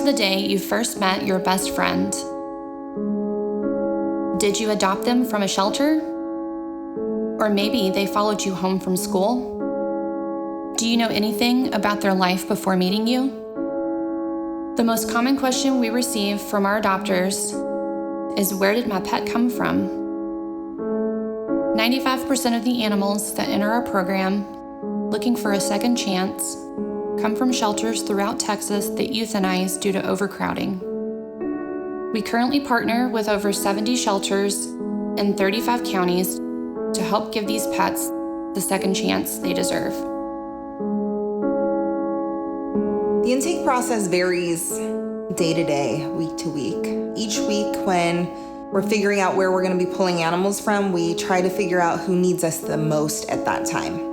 the day you first met your best friend. Did you adopt them from a shelter? Or maybe they followed you home from school? Do you know anything about their life before meeting you? The most common question we receive from our adopters is, where did my pet come from? 95% of the animals that enter our program looking for a second chance come from shelters throughout Texas that euthanize due to overcrowding. We currently partner with over 70 shelters in 35 counties to help give these pets the second chance they deserve. The intake process varies day to day, week to week. Each week when we're figuring out where we're going to be pulling animals from, we try to figure out who needs us the most at that time.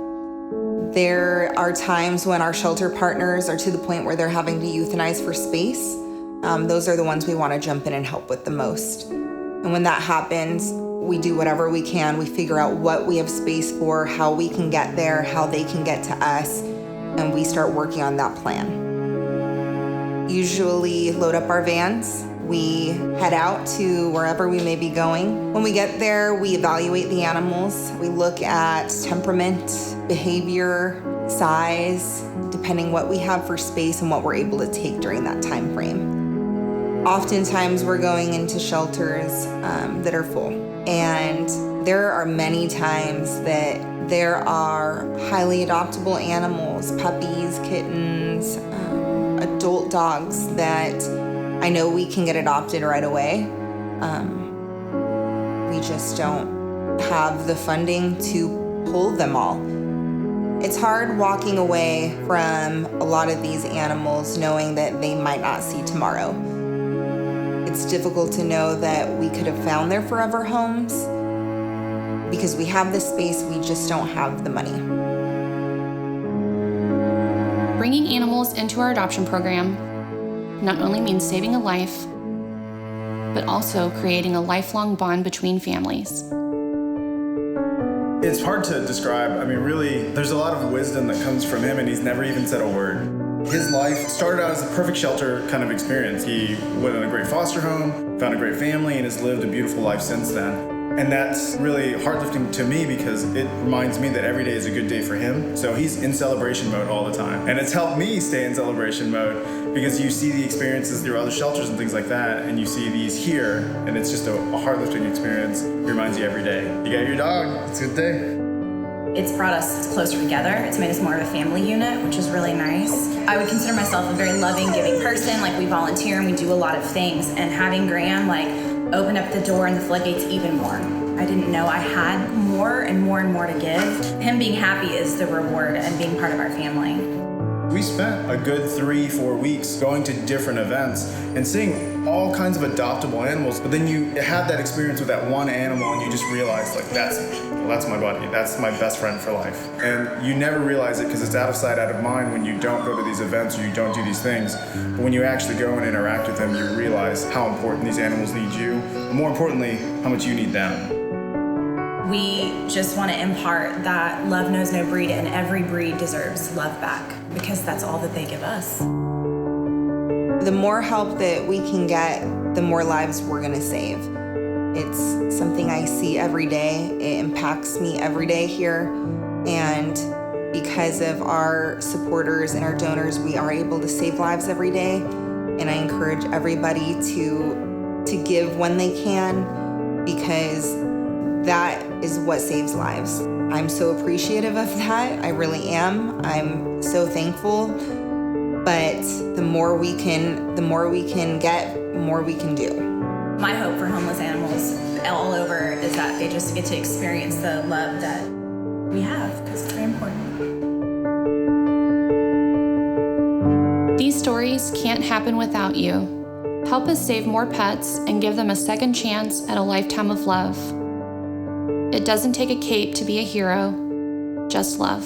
There are times when our shelter partners are to the point where they're having to euthanize for space. Those are the ones we want to jump in and help with the most. And when that happens, we do whatever we can. We figure out what we have space for, how we can get there, how they can get to us, and we start working on that plan. Usually load up our vans. We head out to wherever we may be going. When we get there, we evaluate the animals. We look at temperament, behavior, size, depending what we have for space and what we're able to take during that time frame. Oftentimes we're going into shelters that are full. And there are many times that there are highly adoptable animals, puppies, kittens, adult dogs that I know we can get adopted right away. We just don't have the funding to pull them all. It's hard walking away from a lot of these animals knowing that they might not see tomorrow. It's difficult to know that we could have found their forever homes because we have the space, we just don't have the money. Bringing animals into our adoption program not only means saving a life, but also creating a lifelong bond between families. It's hard to describe. I mean, really, there's a lot of wisdom that comes from him, and he's never even said a word. His life started out as a perfect shelter kind of experience. He went in a great foster home, found a great family, and has lived a beautiful life since then. And that's really heartlifting to me because it reminds me that every day is a good day for him. So he's in celebration mode all the time. And it's helped me stay in celebration mode because you see the experiences through other shelters and things like that, and you see these here, and it's just a heartlifting experience. It reminds you every day. You got your dog, it's a good day. It's brought us closer together. It's made us more of a family unit, which is really nice. I would consider myself a very loving, giving person. Like, we volunteer and we do a lot of things. And having Graham, open up the door and the floodgates even more. I didn't know I had more and more and more to give. Him being happy is the reward and being part of our family. We spent a good 3-4 weeks going to different events and seeing all kinds of adoptable animals, but then you have that experience with that one animal and you just realize, that's my buddy, that's my best friend for life. And you never realize it because it's out of sight, out of mind when you don't go to these events or you don't do these things. But when you actually go and interact with them, you realize how important these animals need you, but more importantly, how much you need them. We just want to impart that love knows no breed, and every breed deserves love back because that's all that they give us. The more help that we can get, the more lives we're going to save. It's something I see every day. It impacts me every day here. And because of our supporters and our donors, we are able to save lives every day. And I encourage everybody to give when they can, because that is what saves lives. I'm so appreciative of that. I really am. I'm so thankful. But the more we can get, the more we can do. My hope for homeless animals all over is that they just get to experience the love that we have, because it's very important. These stories can't happen without you. Help us save more pets and give them a second chance at a lifetime of love. It doesn't take a cape to be a hero, just love.